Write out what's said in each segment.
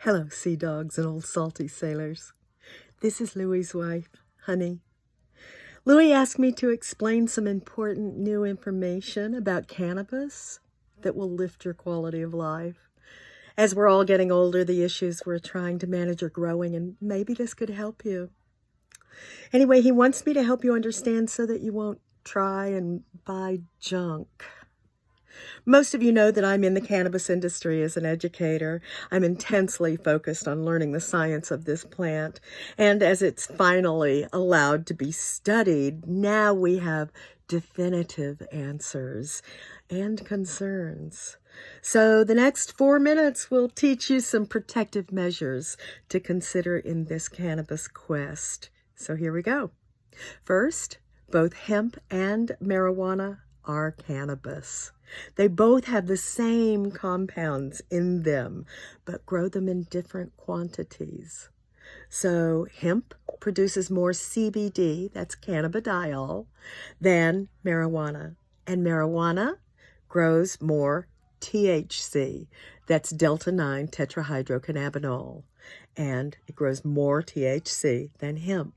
Hello, sea dogs and old salty sailors. This is Lewi's wife, Honey. Lewi asked me to explain some important new information about cannabis that will lift your quality of life. As we're all getting older, the issues we're trying to manage are growing, and maybe this could help you. Anyway, he wants me to help you understand so that you won't try and buy junk. Most of you know that I'm in the cannabis industry as an educator. I'm intensely focused on learning the science of this plant. And as it's finally allowed to be studied, now we have definitive answers and concerns. So the next 4 minutes will teach you some protective measures to consider in this cannabis quest. So here we go. First, both hemp and marijuana are cannabis. They both have the same compounds in them, but grow them in different quantities. So hemp produces more CBD, that's cannabidiol, than marijuana. And marijuana grows more THC, that's delta-9 tetrahydrocannabinol. And it grows more THC than hemp.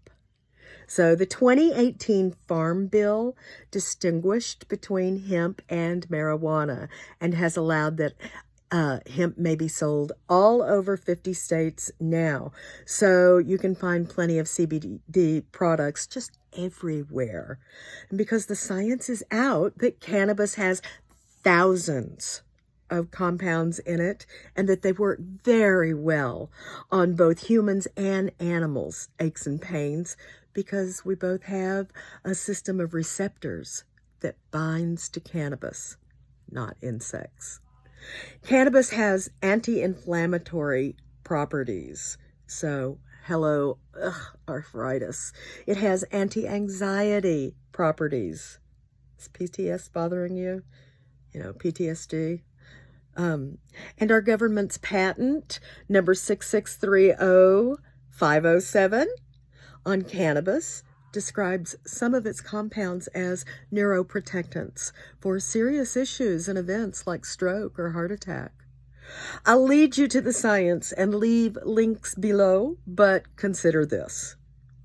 So the 2018 Farm Bill distinguished between hemp and marijuana and has allowed that hemp may be sold all over 50 states now. So you can find plenty of CBD products just everywhere. And because the science is out that cannabis has thousands of compounds in it and that they work very well on both humans and animals' aches and pains, because we both have a system of receptors that binds to cannabis, not insects. Cannabis has anti-inflammatory properties. So, hello, arthritis. It has anti-anxiety properties. Is PTS bothering you? PTSD. And our government's patent, number 6630507, on cannabis describes some of its compounds as neuroprotectants for serious issues and events like stroke or heart attack. I'll lead you to the science and leave links below, but consider this.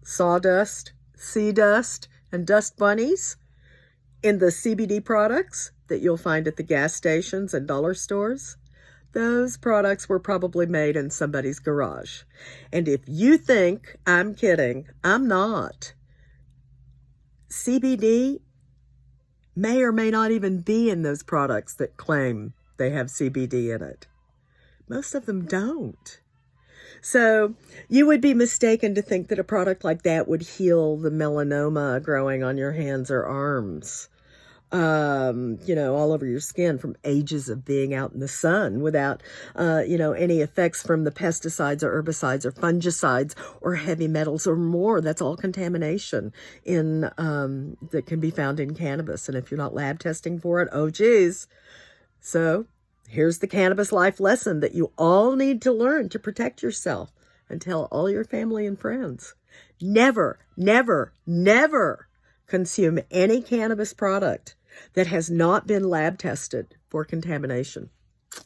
Sawdust, sea dust, and dust bunnies in the CBD products that you'll find at the gas stations and dollar stores, those products were probably made in somebody's garage. And if you think I'm kidding, I'm not. CBD may or may not even be in those products that claim they have CBD in it. Most of them don't. So you would be mistaken to think that a product like that would heal the melanoma growing on your hands or arms. All over your skin from ages of being out in the sun without, any effects from the pesticides or herbicides or fungicides or heavy metals or more. That's all contamination that can be found in cannabis. And if you're not lab testing for it, oh geez. So here's the cannabis life lesson that you all need to learn to protect yourself and tell all your family and friends. Never, never, never consume any cannabis product that has not been lab tested for contamination.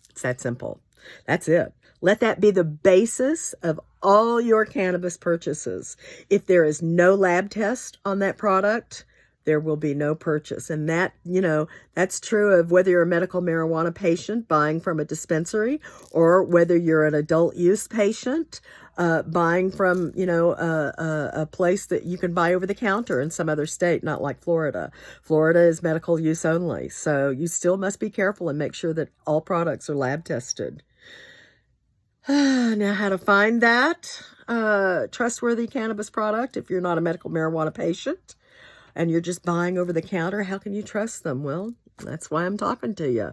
It's that simple. That's it. Let that be the basis of all your cannabis purchases. If there is no lab test on that product, there will be no purchase. And that, that's true of whether you're a medical marijuana patient buying from a dispensary or whether you're an adult use patient buying from, a place that you can buy over the counter in some other state, not like Florida. Florida is medical use only. So you still must be careful and make sure that all products are lab tested. Now, how to find that trustworthy cannabis product if you're not a medical marijuana patient and you're just buying over the counter, how can you trust them? Well, that's why I'm talking to you.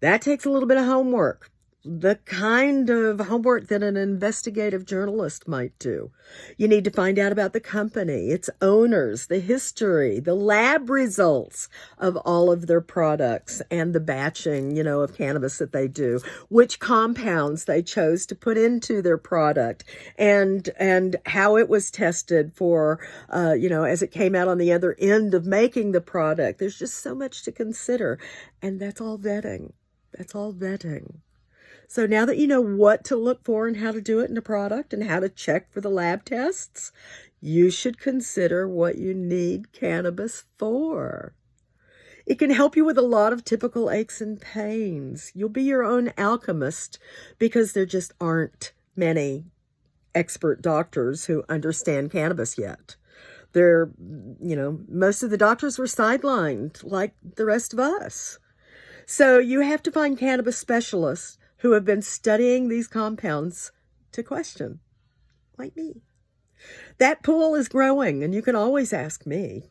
That takes a little bit of homework. The kind of homework that an investigative journalist might do. You need to find out about the company, its owners, the history, the lab results of all of their products and the batching, of cannabis that they do, which compounds they chose to put into their product and how it was tested for, as it came out on the other end of making the product. There's just so much to consider. And that's all vetting. That's all vetting. So now that you know what to look for and how to do it in a product and how to check for the lab tests, you should consider what you need cannabis for. It can help you with a lot of typical aches and pains. You'll be your own alchemist because there just aren't many expert doctors who understand cannabis yet. Most of the doctors were sidelined like the rest of us. So you have to find cannabis specialists who have been studying these compounds to question, like me. That pool is growing, and you can always ask me.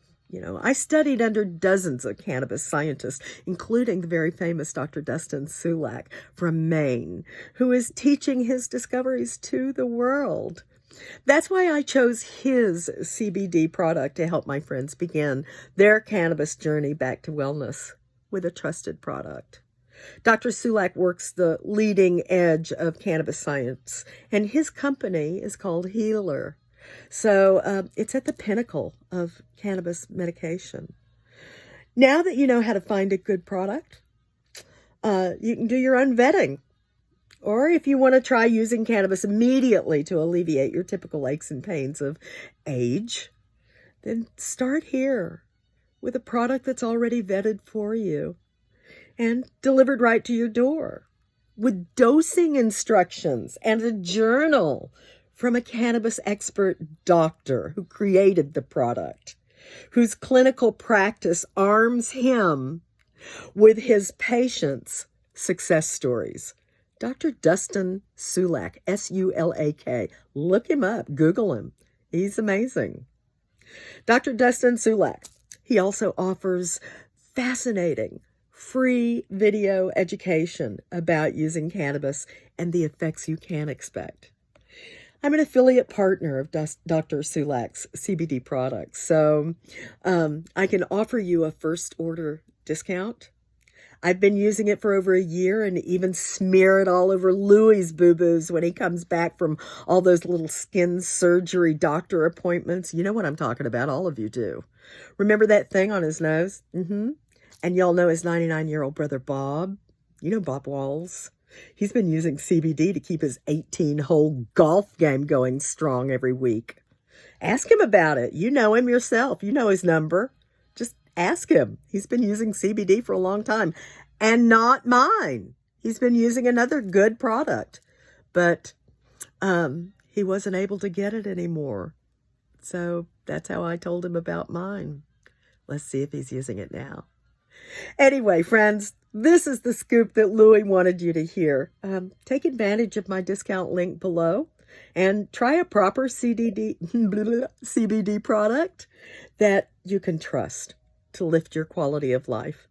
I studied under dozens of cannabis scientists, including the very famous Dr. Dustin Sulak from Maine, who is teaching his discoveries to the world. That's why I chose his CBD product to help my friends begin their cannabis journey back to wellness with a trusted product. Dr. Sulak works the leading edge of cannabis science, and his company is called Healer. So it's at the pinnacle of cannabis medication. Now that you know how to find a good product, you can do your own vetting. Or if you want to try using cannabis immediately to alleviate your typical aches and pains of age, then start here with a product that's already vetted for you and delivered right to your door with dosing instructions and a journal from a cannabis expert doctor who created the product, whose clinical practice arms him with his patients' success stories. Dr. Dustin Sulak, S-U-L-A-K. Look him up. Google him. He's amazing. Dr. Dustin Sulak. He also offers fascinating free video education about using cannabis and the effects you can expect. I'm an affiliate partner of Dr. Sulak's CBD products, so I can offer you a first order discount. I've been using it for over a year and even smear it all over Lewi's boo-boos when he comes back from all those little skin surgery doctor appointments. You know what I'm talking about. All of you do. Remember that thing on his nose? And y'all know his 99-year-old brother, Bob. You know Bob Walls. He's been using CBD to keep his 18-hole golf game going strong every week. Ask him about it. You know him yourself. You know his number. Just ask him. He's been using CBD for a long time. And not mine. He's been using another good product. But he wasn't able to get it anymore. So that's how I told him about mine. Let's see if he's using it now. Anyway, friends, this is the scoop that Lewi wanted you to hear. Take advantage of my discount link below and try a proper CBD product that you can trust to lift your quality of life.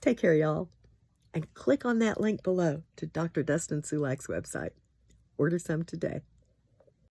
Take care, y'all. And click on that link below to Dr. Dustin Sulak's website. Order some today.